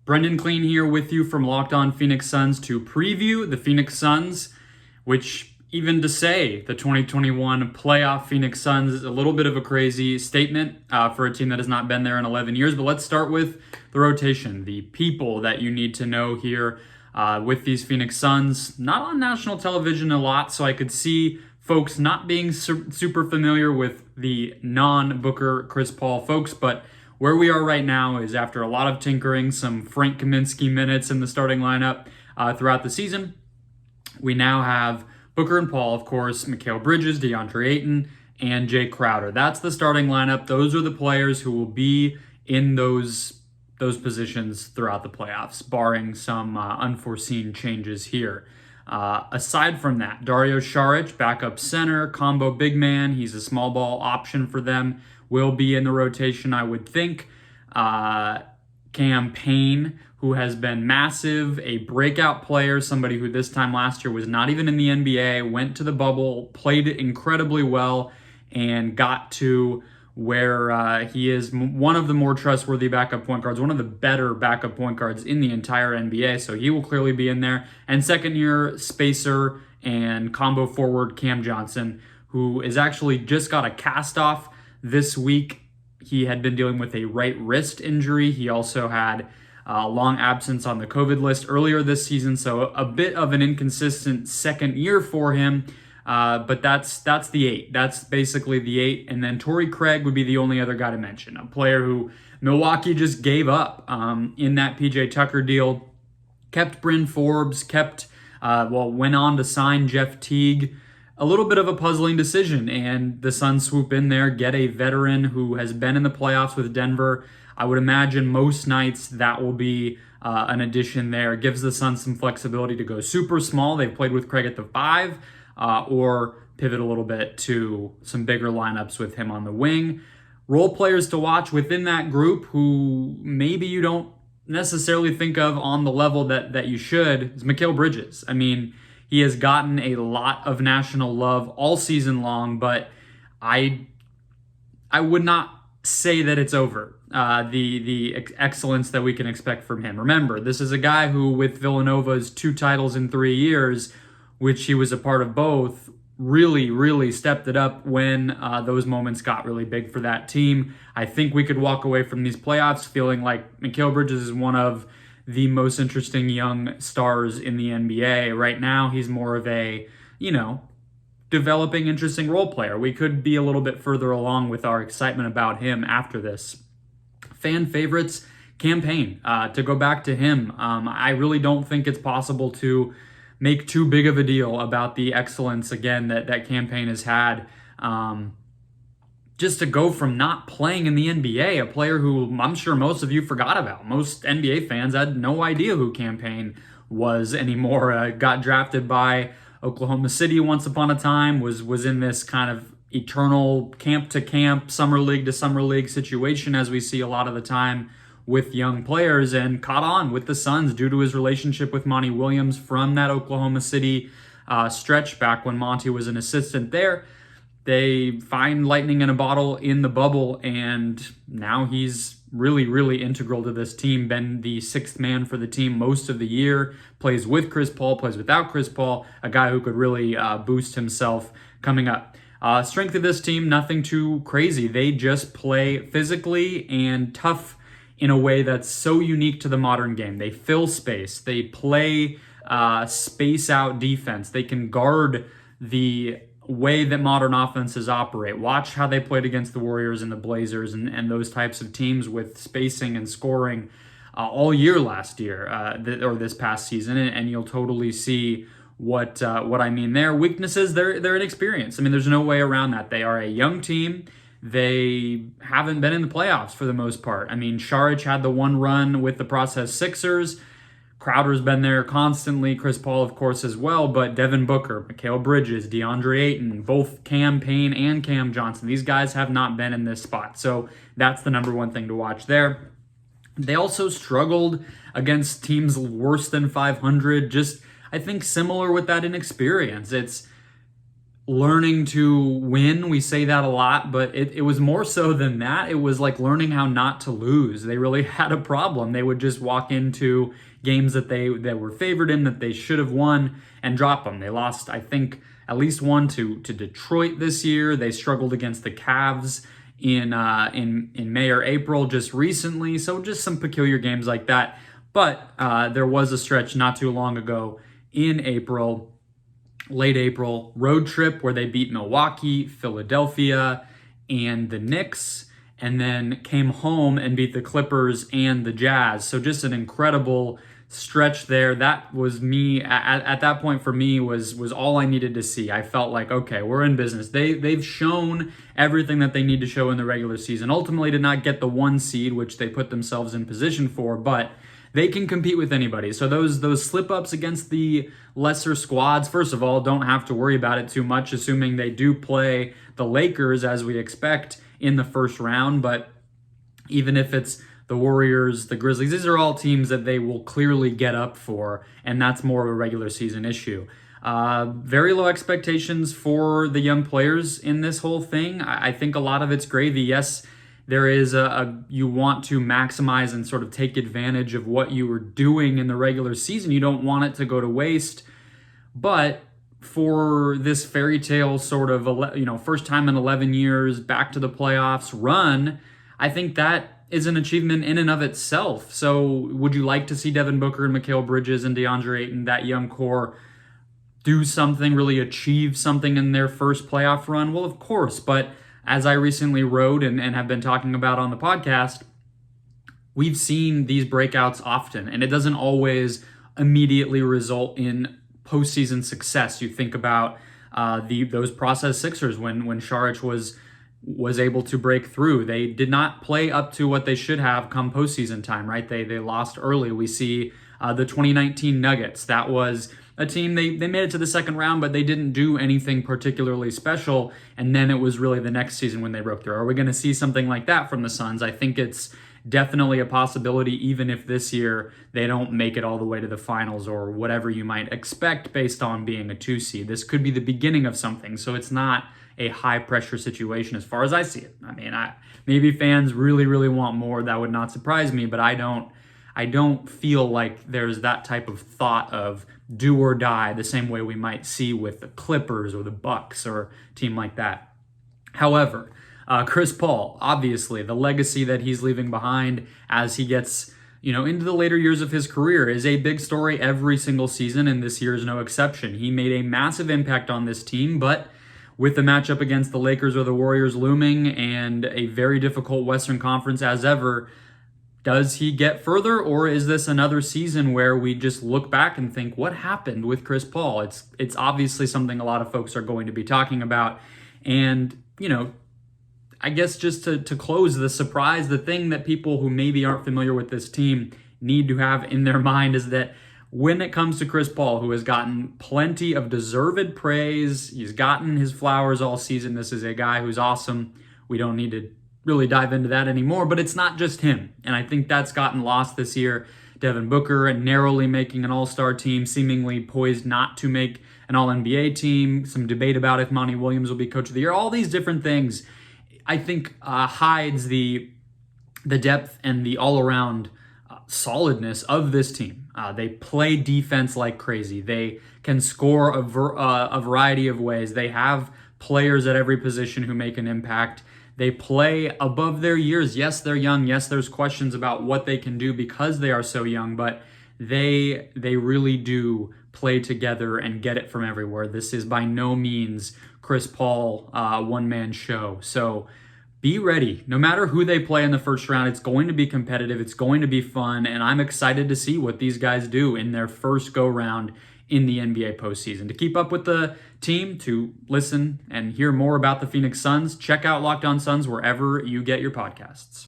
Brendon Kleen here with you from Locked On Phoenix Suns to preview the Phoenix Suns, which even to say the 2021 playoff Phoenix Suns is a little bit of a crazy statement for a team that has not been there in 11 years. But let's start with the rotation, the people that you need to know here with these Phoenix Suns. Not on national television a lot, so I could see folks not being super familiar with the non-Booker Chris Paul folks, but where we are right now is after a lot of tinkering, some Frank Kaminsky minutes in the starting lineup throughout the season. We now have Booker and Paul, of course, Mikhail Bridges, DeAndre Ayton, and Jay Crowder. That's the starting lineup. Those are the players who will be in those positions throughout the playoffs, barring some unforeseen changes here. Aside from that, Dario Saric, backup center, combo big man. He's a small ball option for them. Will be in the rotation, I would think. Payne, who has been massive, a breakout player, somebody who this time last year was not even in the NBA, went to the bubble, played incredibly well, and got to where he is one of the more trustworthy backup point guards, one of the better backup point guards in the entire NBA, so he will clearly be in there. And second-year spacer and combo forward Cam Johnson, who is actually just got a cast-off this week. He had been dealing with a right wrist injury. He also had a long absence on the COVID list earlier this season, so a bit of an inconsistent second year for him. But that's the 8. That's basically the 8. And then Torrey Craig would be the only other guy to mention, a player who Milwaukee just gave up in that PJ Tucker deal. Kept Bryn Forbes, went on to sign Jeff Teague. A little bit of a puzzling decision, and the Suns swoop in there, get a veteran who has been in the playoffs with Denver. I would imagine most nights that will be an addition there. It gives the Suns some flexibility to go super small. They've played with Craig at the 5, or pivot a little bit to some bigger lineups with him on the wing. Role players to watch within that group who maybe you don't necessarily think of on the level that you should is Mikhail Bridges. I mean, he has gotten a lot of national love all season long, but I would not say that it's over. The excellence that we can expect from him. Remember, this is a guy who, with Villanova's 2 titles in 3 years, which he was a part of both, really stepped it up when those moments got really big for that team. I think we could walk away from these playoffs feeling like Mikhail Bridges is one of the most interesting young stars in the NBA. Right now, he's more of a, developing interesting role player. We could be a little bit further along with our excitement about him after this. Fan favorites, Payne. To go back to him, I really don't think it's possible to make too big of a deal about the excellence, again, that Payne has had. Just to go from not playing in the NBA, a player who I'm sure most of you forgot about. Most NBA fans had no idea who Payne was anymore. Got drafted by Oklahoma City once upon a time, was in this kind of eternal camp-to-camp, summer league to summer league situation, as we see a lot of the time with young players, and caught on with the Suns due to his relationship with Monty Williams from that Oklahoma City stretch back when Monty was an assistant there. They find lightning in a bottle in the bubble, and now he's really integral to this team. Been the 6th man for the team most of the year. Plays with Chris Paul, plays without Chris Paul. A guy who could really boost himself coming up. Strength of this team, nothing too crazy. They just play physically and tough in a way that's so unique to the modern game. They fill space. They play space out defense. They can guard the way that modern offenses operate. Watch how they played against the Warriors and the Blazers and those types of teams with spacing and scoring all year last year or this past season, and you'll totally see what I mean there. Weaknesses, they're inexperienced. I mean, there's no way around that. They are a young team. They haven't been in the playoffs for the most part. I mean, Saric had the one run with the process Sixers. Crowder's been there constantly, Chris Paul, of course, as well, but Devin Booker, Mikhail Bridges, DeAndre Ayton, both Payne and Cam Johnson, these guys have not been in this spot, so that's the number one thing to watch there. They also struggled against teams worse than 500, just, I think, similar with that inexperience. It's learning to win. We say that a lot, but it was more so than that. It was like learning how not to lose. They really had a problem. They would just walk into games that they were favored in, that they should have won, and drop them. They lost, I think, at least one to Detroit this year. They struggled against the Cavs in May or April just recently. So just some peculiar games like that. But there was a stretch not too long ago in April, late April, road trip where they beat Milwaukee, Philadelphia, and the Knicks, and then came home and beat the Clippers and the Jazz. So just an incredible stretch there. That was me at that point. For me, was all I needed to see. I felt like, okay, we're in business. They've shown everything that they need to show in the regular season. Ultimately did not get the 1 seed, which they put themselves in position for, but they can compete with anybody. So those slip-ups against the lesser squads, first of all, don't have to worry about it too much, assuming they do play the Lakers as we expect in the first round. But even if it's the Warriors, the Grizzlies, these are all teams that they will clearly get up for, and that's more of a regular season issue. Very low expectations for the young players in this whole thing. I think a lot of it's gravy. Yes, there is you want to maximize and sort of take advantage of what you were doing in the regular season. You don't want it to go to waste. But for this fairy tale sort of, first time in 11 years, back to the playoffs run, I think that is an achievement in and of itself. So would you like to see Devin Booker and Mikhail Bridges and DeAndre Ayton, that young core, do something, really achieve something in their first playoff run? Well, of course, but as I recently wrote and have been talking about on the podcast, we've seen these breakouts often, and it doesn't always immediately result in postseason success. You think about those process Sixers when Šarić was able to break through. They did not play up to what they should have come postseason time, right? They lost early. We see the 2019 Nuggets. That was a team, they made it to the second round, but they didn't do anything particularly special. And then it was really the next season when they broke through. Are we going to see something like that from the Suns? I think it's definitely a possibility, even if this year they don't make it all the way to the finals or whatever you might expect based on being a 2 seed. This could be the beginning of something. So it's not a high pressure situation as far as I see it. I mean, maybe fans really, really want more. That would not surprise me, but I don't feel like there's that type of thought of do or die the same way we might see with the Clippers or the Bucks or a team like that. However, Chris Paul, obviously, the legacy that he's leaving behind as he gets into the later years of his career is a big story every single season, and this year is no exception. He made a massive impact on this team, but with the matchup against the Lakers or the Warriors looming and a very difficult Western Conference as ever, does he get further, or is this another season where we just look back and think, what happened with Chris Paul? It's obviously something a lot of folks are going to be talking about. And, I guess just to close the surprise, the thing that people who maybe aren't familiar with this team need to have in their mind is that when it comes to Chris Paul, who has gotten plenty of deserved praise, he's gotten his flowers all season. This is a guy who's awesome. We don't need to really dive into that anymore, but it's not just him. And I think that's gotten lost this year. Devin Booker narrowly making an all-star team, seemingly poised not to make an all-NBA team, some debate about if Monty Williams will be coach of the year, all these different things, I think hides the depth and the all-around solidness of this team. They play defense like crazy. They can score a variety of ways. They have players at every position who make an impact. They play above their years. Yes, they're young. Yes, there's questions about what they can do because they are so young, but they really do play together and get it from everywhere. This is by no means Chris Paul one-man show. So be ready. No matter who they play in the first round, it's going to be competitive. It's going to be fun, and I'm excited to see what these guys do in their first go-round in the NBA postseason. To keep up with the team, to listen and hear more about the Phoenix Suns, check out Locked On Suns wherever you get your podcasts.